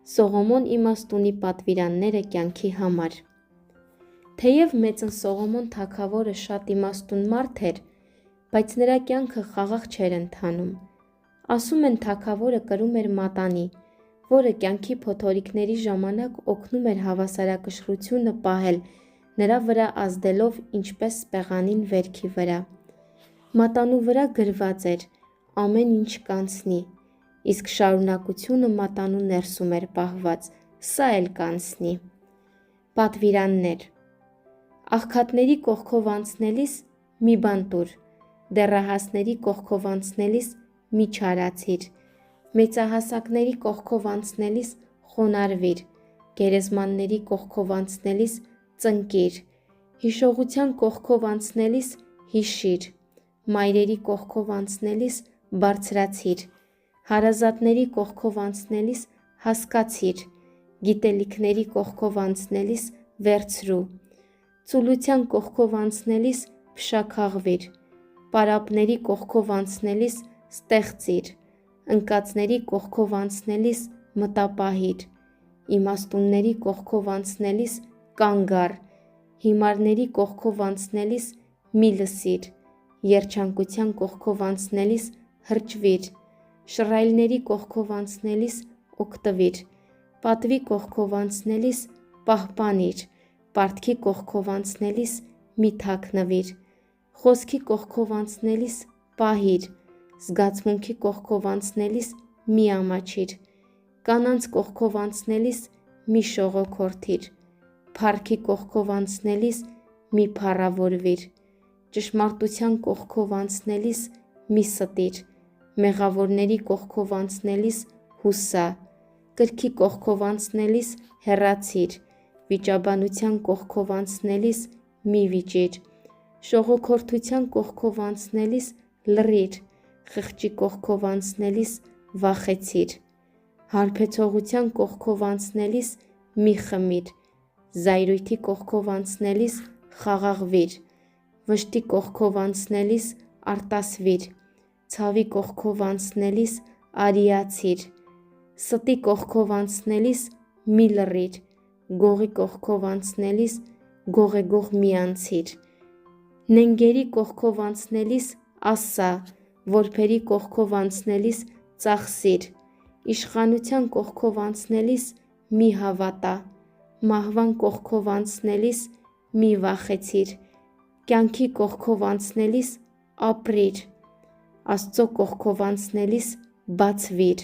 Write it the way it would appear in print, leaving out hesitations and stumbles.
Սողոմոն իմաստունի պատվիրանները կյանքի համար։ Թեև մեծն Սողոմոն թագավորը շատ իմաստուն մարդ էր, բայց նրա կյանքը խաղաղ չէր ընթանում։ Ասում են թագավորը կրում էր մատանի, որը կյանքի փոթորիկների ժամանակ օգնում էր հավասարակշռությունը պահել, նրա վրա ազդելով ինչպես սպեղանին վերքի վրա։ Մատանու վրա գրված էր ամեն ինչ կանցնի, իսկ շարունակությունը մատանու ներսում էր պահված, սա էլ կանցնի։ Պատվիրաններ։ Աղքատների կողքով անցնելիս մի բան տուր, դեռահասների կողքով անցնելիս մի չարացիր, մեծահասակների կողքով անցնելիս խոնարհվիր, գերեզմանների կողքով անցնելիս ծնկիր, հիշողության կողքով անցնելիս հիշիր, մայրերի կողքով անցնելիս բարձրացիր, հարազատների կողքով անցնելիս հասկացիր, գիտելիքների կողքով անցնելիս վերցրու, ծուլության կողքով անցնելիս փշաքաղվիր, պարապների կողքով անցնելիս ստեղծիր, ընկածների կողքով անցնելիս մտապահիր, իմաստունների կողքով անցնելիս կանգ առ, հիմարների կողքով անցնելիս մի լսիր, երջանկության կողքով անցնելիս հրճվիր, շռայլների կողքով անցնելիս օգտվիր, պատվի կողքով անցնելիս պահպանիր, պարտքի կողքով անցնելիս մի թաքնվիր, խոսքի կողքով անցնելիս պահիր, զգացմունքի կողքով անցնելիս մի ամաչիր, կանանց կողքով անցնելիս մի շողոքորթիր, փառքի կողքով անցնելիս մի փառավորվիր, ճշմարտության կողքով անցնելիս մի ստիր, մեղավորների կողքով անցնելիս հուսա, կրքի կողքով անցնելիս հեռացիր, վիճաբանության կողքով անցնելիս մի վիճիր, շողոքորթության կողքով անցնելիս լռիր, խղճի կողքով անցնելիս վախեցիր, հարբեցողության կողքով անցնելիս մի խմիր, զայրույթի կողքով անցնելիս խաղաղվիր, վշտի կողքով անցնելիս արտասվիր, ցավի կողքով անցնելիս արիացիր, ստի կողքով անցնելիս մի լռիր, գողի կողքով անցնելիս գողեգող մի անցիր, նենգերի կողքով անցնելիս ասա, որբերի կողքով անցնելիս ծախսիր, իշխանության կողքով անցնելիս մի հավատա, մահվան կողքով անցնելիս մի վախեցիր, կյանքի կողքով անցնելիս ապրիր, Աստծո կողքով անցնելիս բացվիր։